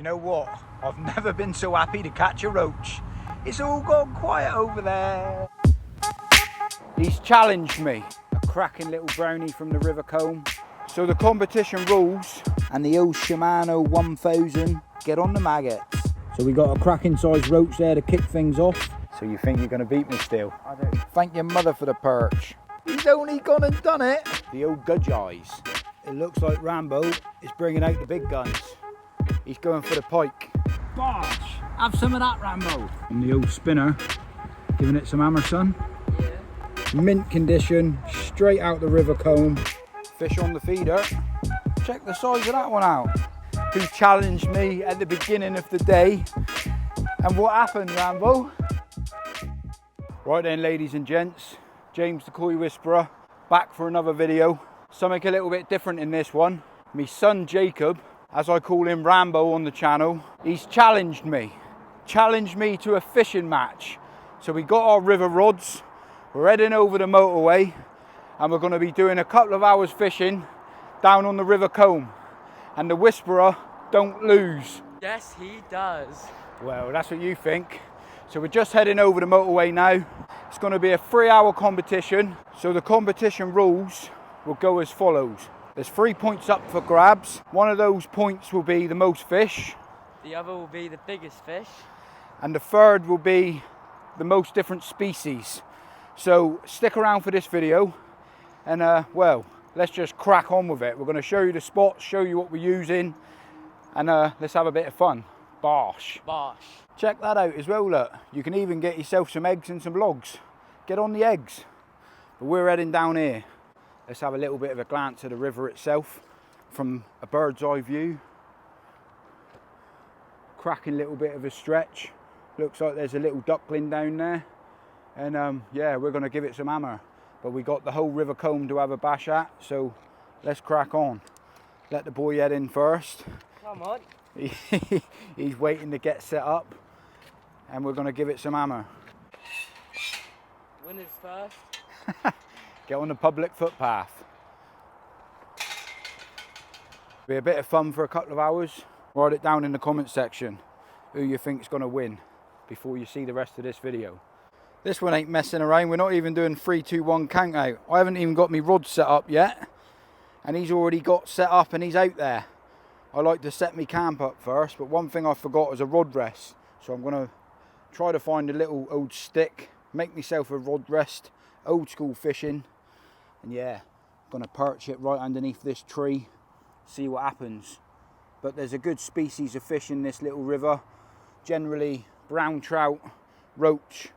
you know what? I've never been so happy to catch a roach. It's all gone quiet over there. He's challenged me, a cracking little brownie from the River Combe. So the competition rules and the old Shimano 1000 get on the maggots. So we got a cracking sized roach there to kick things off. So you think you're going to beat me still? I don't. Thank your mother for the perch. He's only gone and done it. The old gudge eyes. It looks like Rambo is bringing out the big guns. He's going for the pike. Bosh! Have some of that, Rambo. And the old spinner, giving it some hammer, son. Yeah. Mint condition, straight out the River Combe. Fish on the feeder. Check the size of that one out. Who challenged me at the beginning of the day. And what happened, Rambo? Right then, ladies and gents, James the Koi Whisperer, back for another video. Something a little bit different in this one. My son Jacob, as I call him Rambo on the channel, he's challenged me to a fishing match. So we got our river rods, we're heading over the motorway, and we're going to be doing a couple of hours fishing down on the River Combe. And the Whisperer don't lose. Yes, he does. Well, that's what you think. So we're just heading over the motorway now. It's going to be a 3-hour competition. So the competition rules will go as follows. There's 3 points up for grabs. One of those points will be the most fish. The other will be the biggest fish. And the third will be the most different species. So stick around for this video. And well, let's just crack on with it. We're going to show you the spots, show you what we're using. And let's have a bit of fun. Bosh. Bosh. Check that out as well, look. You can even get yourself some eggs and some logs. Get on the eggs. But we're heading down here. Let's have a little bit of a glance at the river itself from a bird's eye view. Cracking little bit of a stretch. Looks like there's a little duckling down there. And yeah, we're going to give it some hammer. But we got the whole River Combe to have a bash at, so let's crack on. Let the boy head in first. Come on. He's waiting to get set up, and we're going to give it some hammer. Winners first. Get on the public footpath. Be a bit of fun for a couple of hours. Write it down in the comment section who you think's going to win before you see the rest of this video. This one ain't messing around. We're not even doing 3, 2, 1 count out. I haven't even got my rod set up yet, and he's already got set up and he's out there. I like to set my camp up first, but one thing I forgot was a rod rest. So I'm going to try to find a little old stick, make myself a rod rest, old school fishing. And yeah, I'm going to perch it right underneath this tree, see what happens. But there's a good species of fish in this little river. Generally brown trout, roach,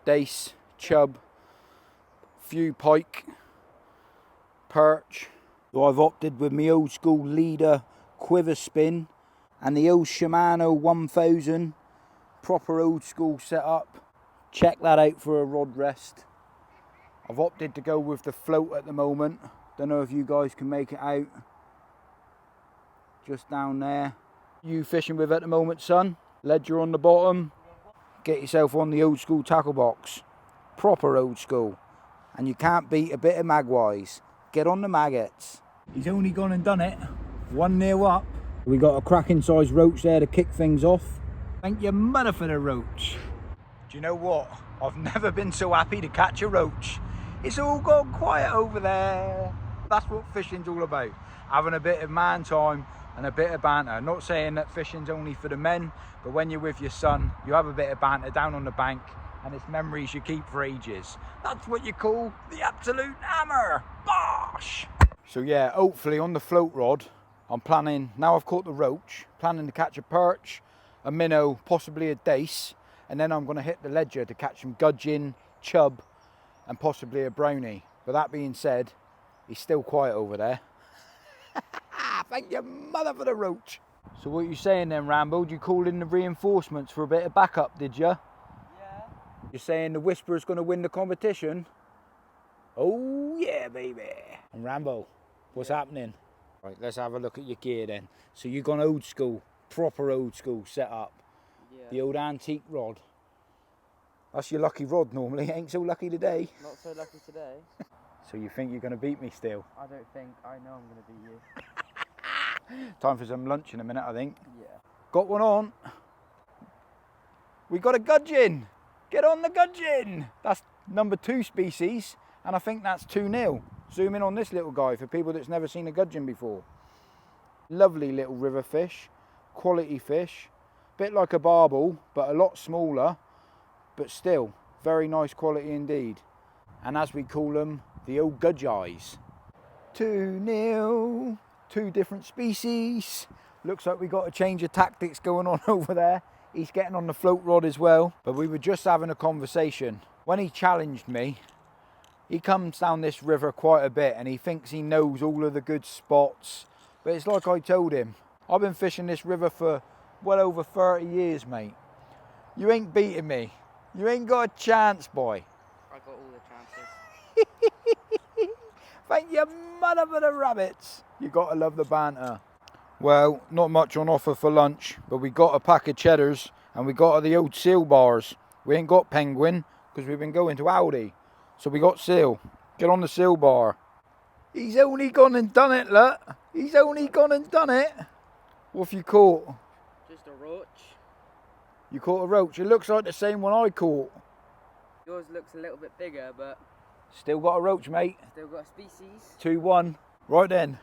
dace, chub, few pike, perch. So I've opted with my old school leader quiver spin and the old Shimano 1000, proper old school setup. Check that out for a rod rest. I've opted to go with the float at the moment. Don't know if you guys can make it out. Just down there. You fishing with at the moment, son? Ledger on the bottom. Get yourself on the old school tackle box. Proper old school. And you can't beat a bit of magwise. Get on the maggots. He's only gone and done it. 1-0 up. We got a cracking sized roach there to kick things off. Thank your mother for the roach. Do you know what? I've never been so happy to catch a roach. It's all gone quiet over there. That's what fishing's all about. Having a bit of man time and a bit of banter. Not saying that fishing's only for the men, but when you're with your son, you have a bit of banter down on the bank, and it's memories you keep for ages. That's what you call the absolute hammer. Bosh! So yeah, hopefully on the float rod, I'm planning, now I've caught the roach, planning to catch a perch, a minnow, possibly a dace, and then I'm going to hit the ledger to catch some gudgeon, chub, and possibly a brownie. But that being said, he's still quiet over there. Thank your mother for the roach. So what are you saying then, Rambo? Did you call in the reinforcements for a bit of backup, did you? Yeah. You're saying the Whisperer's going to win the competition? Oh yeah, baby. And Rambo, what's happening? Right, let's have a look at your gear then. So you've gone old school, proper old school setup. Yeah. The old antique rod. That's your lucky rod normally, ain't so lucky today. Not so lucky today. So you think you're going to beat me still? I don't think. I know I'm going to beat you. Time for some lunch in a minute, I think. Yeah. Got one on. We got a gudgeon. Get on the gudgeon. That's number 2 species, and I think that's 2-0. Zoom in on this little guy for people that's never seen a gudgeon before. Lovely little river fish, quality fish. Bit like a barbel, but a lot smaller, but still very nice quality indeed. And as we call them, the old gudge eyes. 2-0, 2 different species. Looks like we got a change of tactics going on over there. He's getting on the float rod as well. But we were just having a conversation. When he challenged me, he comes down this river quite a bit and he thinks he knows all of the good spots. But it's like I told him, I've been fishing this river for well over 30 years, mate. You ain't beating me. You ain't got a chance, boy. I got all the chances. Thank you, mother for the rabbits. You gotta love the banter. Well, not much on offer for lunch, but we got a pack of cheddars and we got the old seal bars. We ain't got penguin because we've been going to Aldi. So we got seal. Get on the seal bar. He's only gone and done it, look. He's only gone and done it. What have you caught? Just a roach. You caught a roach. It looks like the same one I caught. Yours looks a little bit bigger, but Still got a roach, mate. still got a species. 2-1. Right then.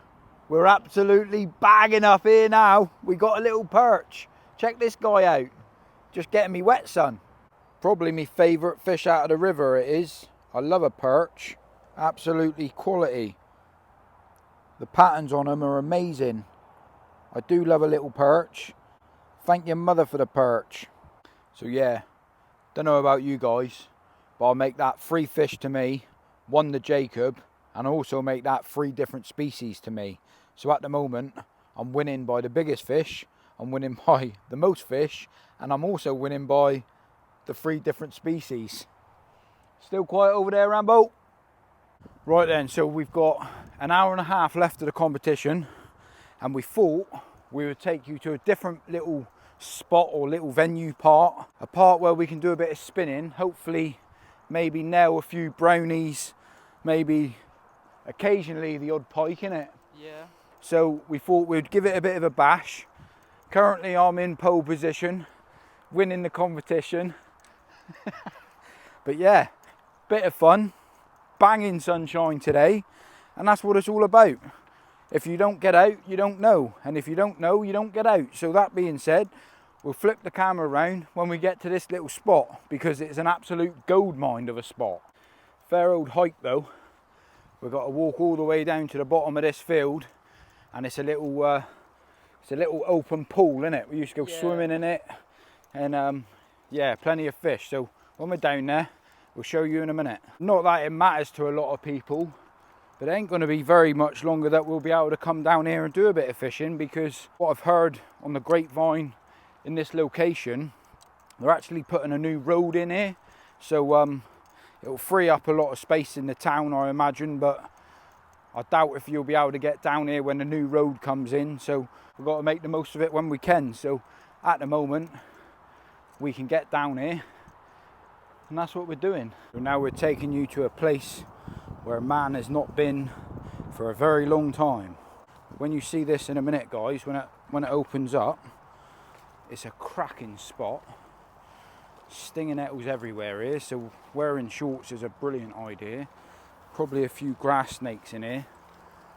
We're absolutely bagging up here now. We got a little perch. Check this guy out. Just getting me wet, son. Probably my favourite fish out of the river it is. I love a perch. Absolutely quality. The patterns on them are amazing. I do love a little perch. Thank your mother for the perch. So yeah, don't know about you guys, but I'll make that 3 fish to me, 1 to Jacob, and also make that 3 different species to me. So at the moment, I'm winning by the biggest fish, I'm winning by the most fish, and I'm also winning by the 3 different species. Still quiet over there, Rambo? Right then, so we've got an hour and a half left of the competition, and we thought we would take you to a different little spot or little venue part, a part where we can do a bit of spinning, hopefully maybe nail a few brownies, maybe occasionally the odd pike, innit? Yeah. So we thought we'd give it a bit of a bash. Currently I'm in pole position, winning the competition. But yeah, bit of fun, banging sunshine today, and that's what it's all about. If you don't get out, you don't know, and if you don't know, you don't get out. So that being said, we'll flip the camera around when we get to this little spot, because it's an absolute gold mine of a spot. Fair old hike though. We've got to walk all the way down to the bottom of this field, and it's a little open pool, isn't it? We used to go swimming in it, and yeah, plenty of fish. So when we're down there, we'll show you in a minute. Not that it matters to a lot of people, but it ain't going to be very much longer that we'll be able to come down here and do a bit of fishing, because what I've heard on the grapevine in this location, they're actually putting a new road in here, so it'll free up a lot of space in the town, I imagine, but I doubt if you'll be able to get down here when the new road comes in, so we've got to make the most of it when we can. So at the moment we can get down here, and that's what we're doing. So now we're taking you to a place where man has not been for a very long time. When you see this in a minute, guys, when it opens up, it's a cracking spot. Stinging nettles everywhere here, so wearing shorts is a brilliant idea. Probably a few grass snakes in here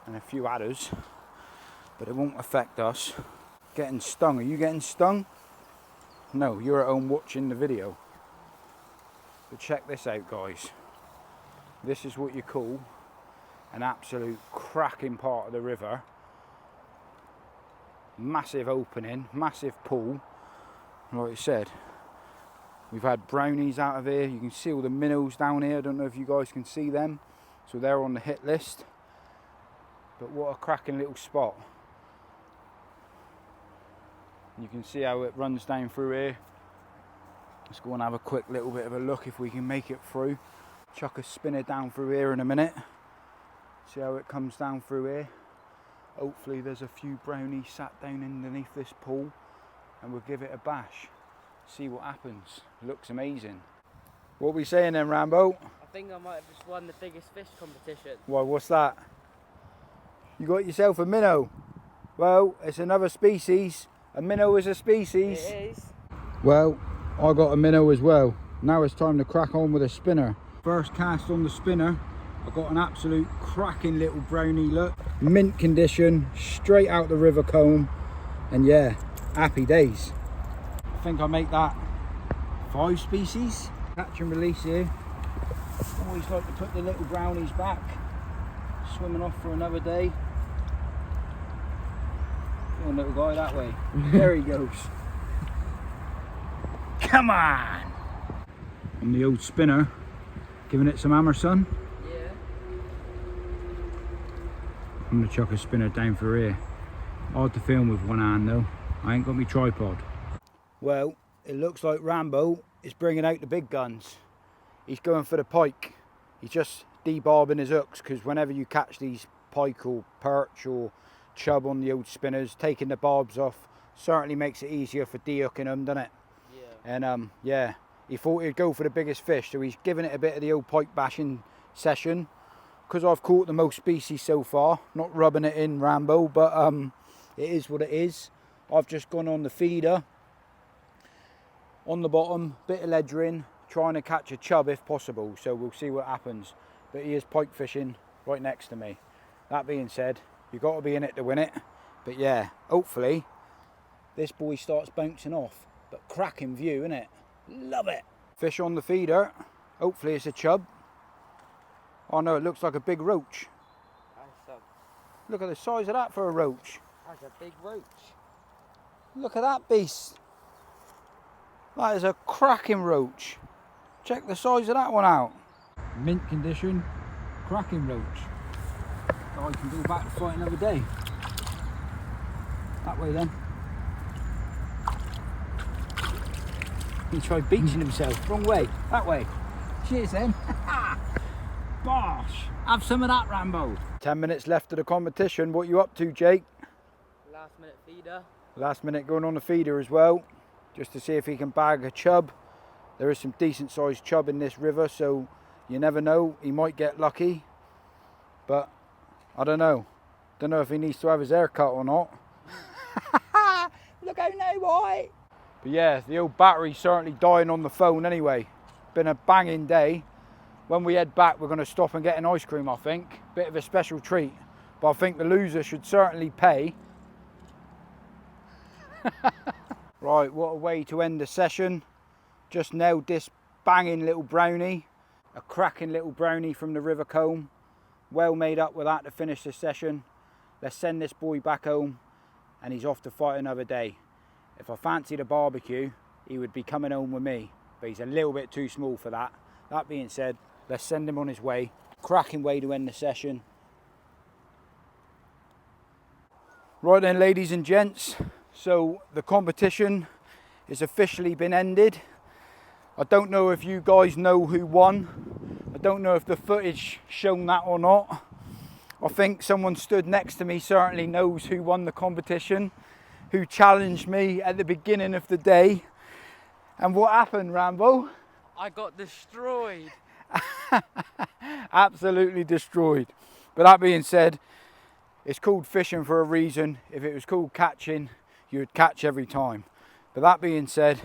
and a few adders, but it won't affect us. Getting stung. Are you getting stung? No, you're at home watching the video. But check this out, guys. This is what you call an absolute cracking part of the river. Massive opening, massive pool. Like I said, we've had brownies out of here. You can see all the minnows down here. I don't know if you guys can see them. So they're on the hit list. But what a cracking little spot. You can see how it runs down through here. Let's go and have a quick little bit of a look if we can make it through. Chuck a spinner down through here in a minute. See how it comes down through here. Hopefully there's a few brownies sat down underneath this pool, and we'll give it a bash. See what happens. Looks amazing. What are we saying then, Rambo? I think I might have just won the biggest fish competition. Why, what's that? You got yourself a minnow. Well, it's another species, A minnow is a species. It is. Well, I got a minnow as well. Now it's time to crack on with a spinner. First cast on the spinner, I got an absolute cracking little brownie, look. Mint condition, straight out the river comb. And yeah, happy days. I think I make that 5 species. Catch and release here. Always like to put the little brownies back. Swimming off for another day. Come on, little guy, that way. There he goes. Come on! On the old spinner, giving it some hammer, son. Yeah. I'm gonna chuck a spinner down for here. Hard to film with one hand though. I ain't got my tripod. Well, it looks like Rambo is bringing out the big guns. He's going for the pike. He's just debarbing his hooks, because whenever you catch these pike or perch or chub on the old spinners, taking the barbs off certainly makes it easier for de-hooking them, doesn't it? Yeah. And yeah, he thought he'd go for the biggest fish, so he's giving it a bit of the old pike bashing session. Because I've caught the most species so far, not rubbing it in, Rambo, but it is what it is. I've just gone on the feeder, on the bottom, bit of ledger in, trying to catch a chub if possible, so we'll see what happens. But he is pike fishing right next to me. That being said, you've got to be in it to win it. But yeah, hopefully this boy starts bouncing off. But cracking view, innit? Love it. Fish on the feeder. Hopefully it's a chub. Oh no, it looks like a big roach. Look at the size of that for a roach. That's a big roach. Look at that beast. That is a cracking roach. Check the size of that one out. Mint condition, cracking roach. So I can go back to fight another day. That way then. He tried beaching himself. Wrong way. That way. Cheers then. Bosh. Have some of that, Rambo. 10 minutes left of the competition. What you up to, Jake? Last minute feeder. Last minute going on the feeder as well, just to see if he can bag a chub. There is some decent sized chub in this river, so you never know, he might get lucky. But I don't know. Don't know if he needs to have his hair cut or not. Look how no white. But yeah, the old battery's certainly dying on the phone anyway. Been a banging day. When we head back, we're going to stop and get an ice cream, I think. Bit of a special treat. But I think the loser should certainly pay. Right, what a way to end the session. Just nailed this banging little brownie. A cracking little brownie from the river comb. Well made up with that to finish the session. Let's send this boy back home and he's off to fight another day. If I fancied a barbecue, he would be coming home with me, but he's a little bit too small for that. That being said, let's send him on his way. Cracking way to end the session. Right then, ladies and gents, so the competition has officially been ended. I don't know if you guys know who won. I don't know if the footage shown that or not. I think someone stood next to me certainly knows who won the competition, who challenged me at the beginning of the day. And what happened, Rambo? I got destroyed. Absolutely destroyed. But that being said, it's called fishing for a reason. If it was called catching, you would catch every time. But that being said,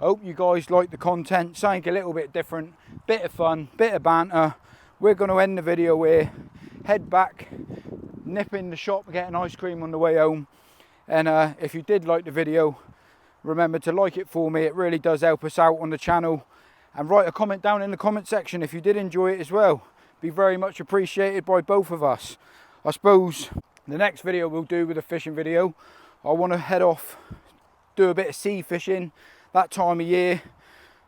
I hope you guys like the content, something a little bit different, bit of fun, bit of banter. We're going to end the video here, head back, nip in the shop, get an ice cream on the way home. And if you did like the video, remember to like it for me. It really does help us out on the channel. And write a comment down in the comment section if you did enjoy it as well. Be very much appreciated by both of us. I suppose the next video we'll do with a fishing video, I want to head off, do a bit of sea fishing that time of year,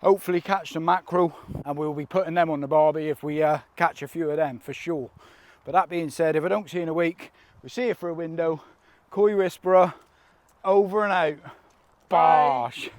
hopefully catch some mackerel, and we'll be putting them on the barbie if we catch a few of them for sure. But that being said, if I don't see you in a week, we'll see you for a window. Koi Whisperer, over and out. Bosh.